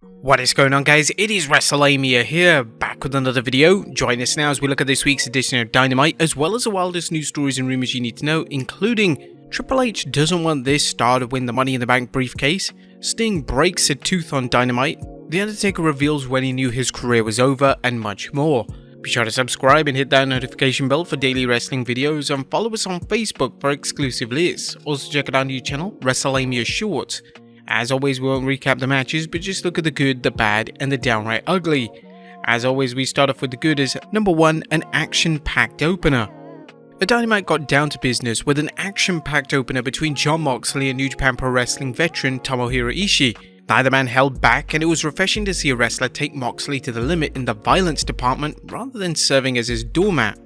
What is going on, guys? It is Wrestlelamia here, back with another video. Join us now as we look at this week's edition of Dynamite, as well as the wildest news stories and rumors you need to know, including Triple H doesn't want this star to win the Money in the Bank briefcase, Sting breaks a tooth on Dynamite, The Undertaker reveals when he knew his career was over, and much more. Be sure to subscribe and hit that notification bell for daily wrestling videos, and follow us on Facebook for exclusive lists. Also check out our new channel, Wrestlelamia Shorts. As always, we won't recap the matches, but just look at the good, the bad, and the downright ugly. As always, we start off with the good as number 1, an action-packed opener. The Dynamite got down to business with an action-packed opener between Jon Moxley and New Japan Pro Wrestling veteran Tomohiro Ishii. Neither man held back, and it was refreshing to see a wrestler take Moxley to the limit in the violence department rather than serving as his doormat.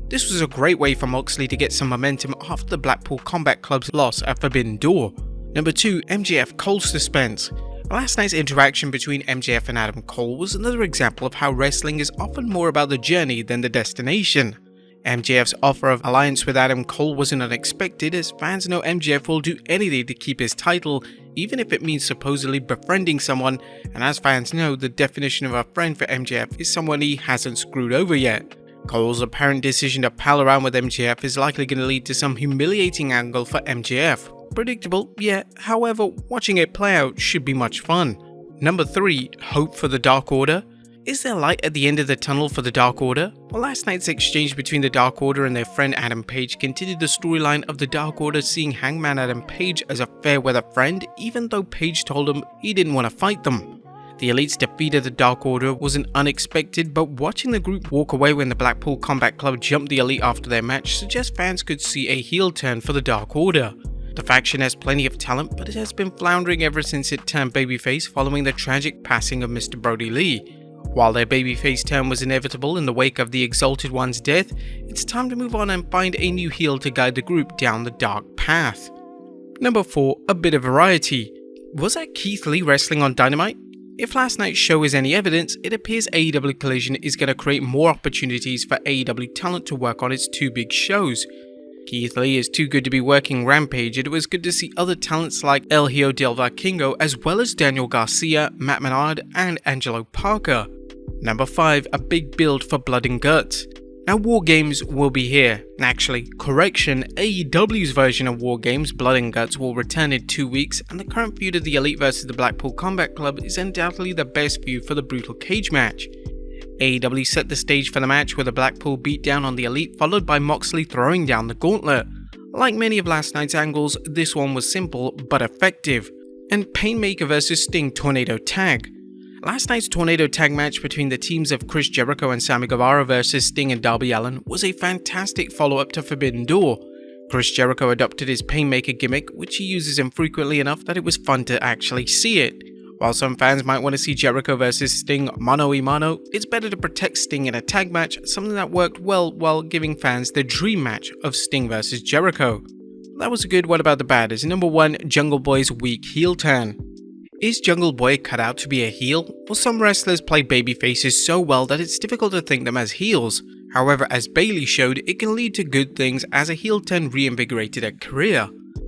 This was a great way for Moxley to get some momentum after the Blackpool Combat Club's loss at Forbidden Door. Number 2, MJF Cole suspense. Last night's interaction between MJF and Adam Cole was another example of how wrestling is often more about the journey than the destination. MJF's offer of alliance with Adam Cole wasn't unexpected, as fans know MJF will do anything to keep his title, even if it means supposedly befriending someone, and as fans know, the definition of a friend for MJF is someone he hasn't screwed over yet. Cole's apparent decision to pal around with MJF is likely going to lead to some humiliating angle for MJF. Predictable, yeah, however, watching it play out should be much fun. Number 3, hope for the Dark Order. Is there light at the end of the tunnel for the Dark Order? Well, last night's exchange between the Dark Order and their friend Adam Page continued the storyline of the Dark Order seeing Hangman Adam Page as a fair-weather friend, even though Page told him he didn't want to fight them. The Elite's defeat of the Dark Order wasn't unexpected, but watching the group walk away when the Blackpool Combat Club jumped the Elite after their match suggests fans could see a heel turn for the Dark Order. The faction has plenty of talent, but it has been floundering ever since it turned babyface following the tragic passing of Mr. Brody Lee. While their babyface turn was inevitable in the wake of the Exalted One's death, it's time to move on and find a new heel to guide the group down the dark path. Number 4, a bit of variety. Was that Keith Lee wrestling on Dynamite? If last night's show is any evidence, it appears AEW Collision is going to create more opportunities for AEW talent to work on its 2 big shows. Keith Lee is too good to be working Rampage, and it was good to see other talents like El Hijo del Vikingo, as well as Daniel Garcia, Matt Menard, and Angelo Parker. Number 5, a big build for Blood and Guts. Now War Games will be here. Actually, correction, AEW's version of War Games, Blood and Guts, will return in 2 weeks, and the current feud of the Elite vs the Blackpool Combat Club is undoubtedly the best feud for the brutal cage match. AEW set the stage for the match with a Blackpool beatdown on the Elite, followed by Moxley throwing down the gauntlet. Like many of last night's angles, this one was simple but effective. And Painmaker vs Sting Tornado Tag. Last night's Tornado Tag match between the teams of Chris Jericho and Sammy Guevara vs Sting and Darby Allin was a fantastic follow-up to Forbidden Door. Chris Jericho adopted his Painmaker gimmick, which he uses infrequently enough that it was fun to actually see it. While some fans might want to see Jericho vs Sting mano a mano, it's better to protect Sting in a tag match, something that worked well while giving fans the dream match of Sting vs Jericho. That was a good. What about the bad? Is number 1, Jungle Boy's weak heel turn. Is Jungle Boy cut out to be a heel? Well, some wrestlers play babyfaces so well that it's difficult to think them as heels. However, as Bayley showed, it can lead to good things as a heel turn reinvigorated a career.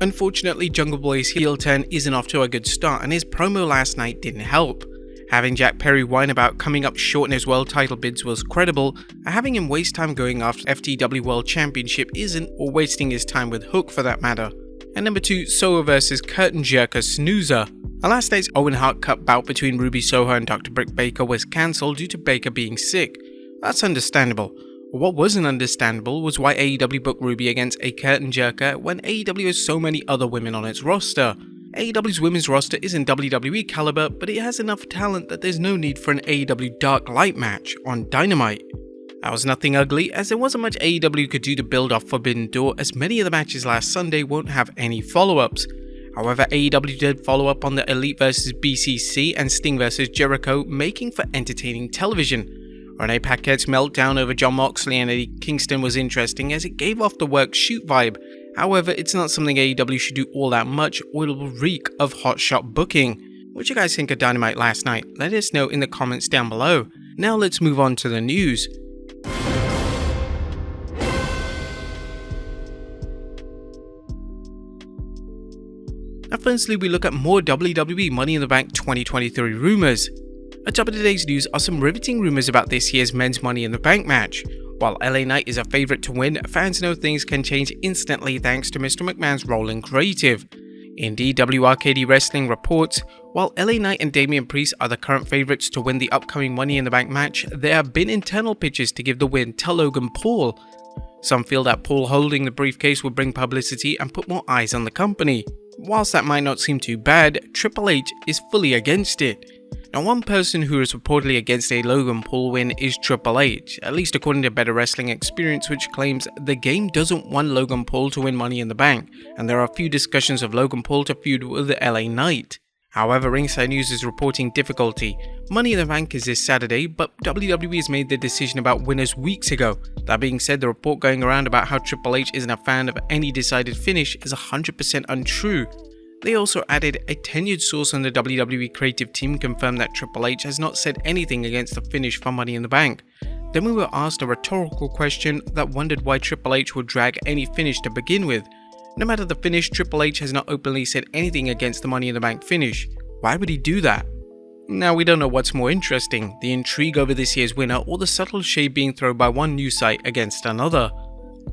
Unfortunately, Jungle Boy's heel turn isn't off to a good start, and his promo last night didn't help. Having Jack Perry whine about coming up short in his world title bids was credible, and having him waste time going after FTW World Championship isn't, or wasting his time with Hook for that matter. And number 2, Soho vs Curtain Jerker Snoozer. Last night's Owen Hart Cup bout between Ruby Soho and Dr. Britt Baker was cancelled due to Baker being sick. That's understandable. What wasn't understandable was why AEW booked Ruby against a curtain jerker when AEW has so many other women on its roster. AEW's women's roster isn't WWE caliber, but it has enough talent that there's no need for an AEW Dark Light match on Dynamite. That was nothing ugly, as there wasn't much AEW could do to build off Forbidden Door, as many of the matches last Sunday won't have any follow-ups. However, AEW did follow up on the Elite vs BCC and Sting vs Jericho, making for entertaining television. Renee Paquette's meltdown over Jon Moxley and Eddie Kingston was interesting, as it gave off the work shoot vibe. However, it's not something AEW should do all that much, or it will reek of hotshot booking. What do you guys think of Dynamite last night? Let us know in the comments down below. Now let's move on to the news. Now, But firstly, we look at more WWE Money in the Bank 2023 rumors. At top of today's news are some riveting rumors about this year's men's Money in the Bank match. While LA Knight is a favourite to win, fans know things can change instantly thanks to Mr. McMahon's role in creative. Indeed, WRKD Wrestling reports, while LA Knight and Damian Priest are the current favourites to win the upcoming Money in the Bank match, there have been internal pitches to give the win to Logan Paul. Some feel that Paul holding the briefcase will bring publicity and put more eyes on the company. Whilst that might not seem too bad, Triple H is fully against it. Now, one person who is reportedly against a Logan Paul win is Triple H, at least according to Better Wrestling Experience, which claims the game doesn't want Logan Paul to win Money in the Bank, and there are a few discussions of Logan Paul to feud with LA Knight. However, Ringside News is reporting difficulty. Money in the Bank is this Saturday, but WWE has made the decision about winners weeks ago. That being said, the report going around about how Triple H isn't a fan of any decided finish is 100% untrue. They also added a tenured source on the WWE creative team confirmed that Triple H has not said anything against the finish for Money in the Bank. Then we were asked a rhetorical question that wondered why Triple H would drag any finish to begin with. No matter the finish, Triple H has not openly said anything against the Money in the Bank finish. Why would he do that? Now, we don't know what's more interesting, the intrigue over this year's winner or the subtle shade being thrown by one news site against another.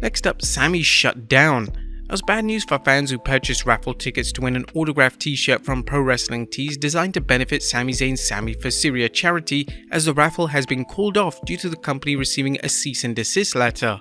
Next up, Sami shut down. That was bad news for fans who purchased raffle tickets to win an autographed t-shirt from Pro Wrestling Tees designed to benefit Sami Zayn's Sami for Syria charity, as the raffle has been called off due to the company receiving a cease and desist letter.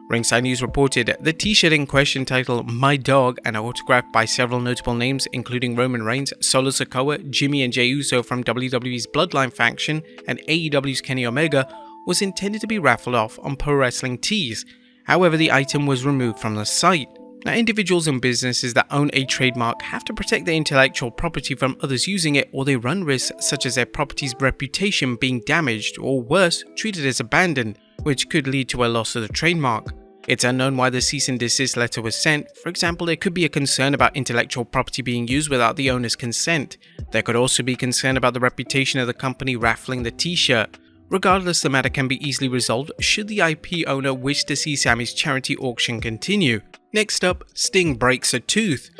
Ringside News reported the t-shirt in question, titled My Dog and autographed by several notable names including Roman Reigns, Solo Sikoa, Jimmy and Jey Uso from WWE's Bloodline faction, and AEW's Kenny Omega, was intended to be raffled off on Pro Wrestling Tees. However, the item was removed from the site. Now, individuals and businesses that own a trademark have to protect their intellectual property from others using it, or they run risks such as their property's reputation being damaged or worse, treated as abandoned, which could lead to a loss of the trademark. It's unknown why the cease and desist letter was sent. For example, there could be a concern about intellectual property being used without the owner's consent. There could also be concern about the reputation of the company raffling the t-shirt. Regardless, the matter can be easily resolved should the IP owner wish to see Sami's charity auction continue. Next up, Sting breaks a tooth.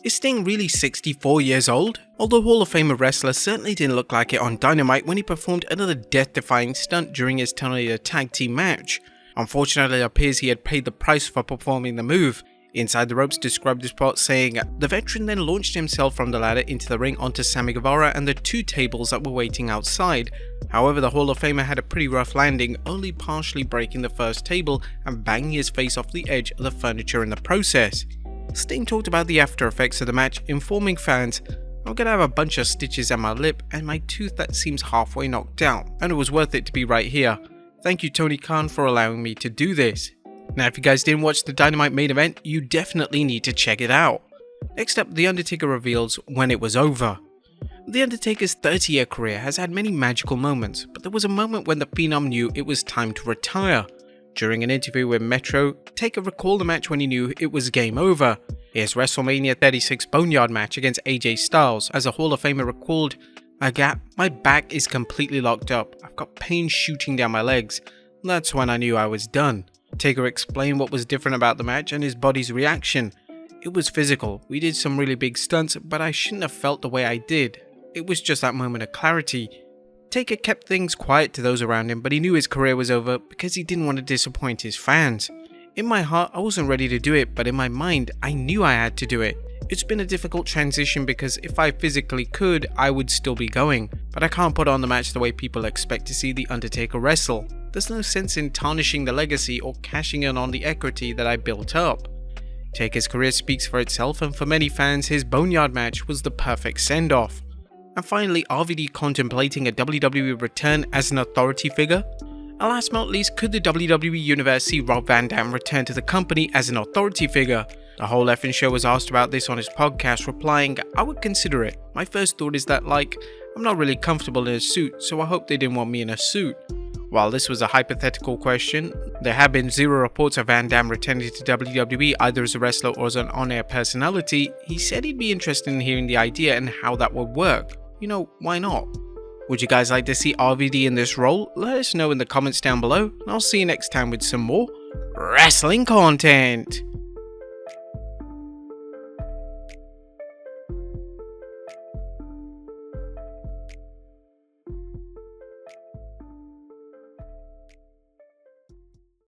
Is Sting really 64 years old? Although Hall of Fame wrestler certainly didn't look like it on Dynamite when he performed another death-defying stunt during his Terminator tag team match. Unfortunately, it appears he had paid the price for performing the move. Inside the Ropes described the spot saying, the veteran then launched himself from the ladder into the ring onto Sammy Guevara and the two tables that were waiting outside. However, the Hall of Famer had a pretty rough landing, only partially breaking the first table and banging his face off the edge of the furniture in the process. Sting talked about the after effects of the match, informing fans, I'm gonna have a bunch of stitches at my lip and my tooth that seems halfway knocked out, and it was worth it to be right here. Thank you Tony Khan for allowing me to do this. Now, if you guys didn't watch the Dynamite main event, you definitely need to check it out. Next up, The Undertaker reveals when it was over. The Undertaker's 30-year career has had many magical moments, but there was a moment when the Phenom knew it was time to retire. During an interview with Metro, Taker recalled the match when he knew it was game over. His WrestleMania 36 Boneyard match against AJ Styles, as a Hall of Famer recalled, my back is completely locked up, I've got pain shooting down my legs. That's when I knew I was done. Taker explained what was different about the match and his body's reaction. It was physical, we did some really big stunts, but I shouldn't have felt the way I did. It was just that moment of clarity. Taker kept things quiet to those around him, but he knew his career was over because he didn't want to disappoint his fans. In my heart, I wasn't ready to do it, but in my mind, I knew I had to do it. It's been a difficult transition because if I physically could, I would still be going, but I can't put on the match the way people expect to see The Undertaker wrestle. There's no sense in tarnishing the legacy or cashing in on the equity that I built up. Taker's career speaks for itself, and for many fans, his Boneyard match was the perfect send-off. And finally, RVD contemplating a WWE return as an authority figure. And last but not least, could the WWE Universe see Rob Van Dam return to the company as an authority figure? The whole effing show was asked about this on his podcast, replying, I would consider it. My first thought is that, I'm not really comfortable in a suit, so I hope they didn't want me in a suit. While this was a hypothetical question, there have been zero reports of Van Dam returning to WWE either as a wrestler or as an on-air personality. He said he'd be interested in hearing the idea and how that would work. Why not? Would you guys like to see RVD in this role? Let us know in the comments down below, and I'll see you next time with some more wrestling content.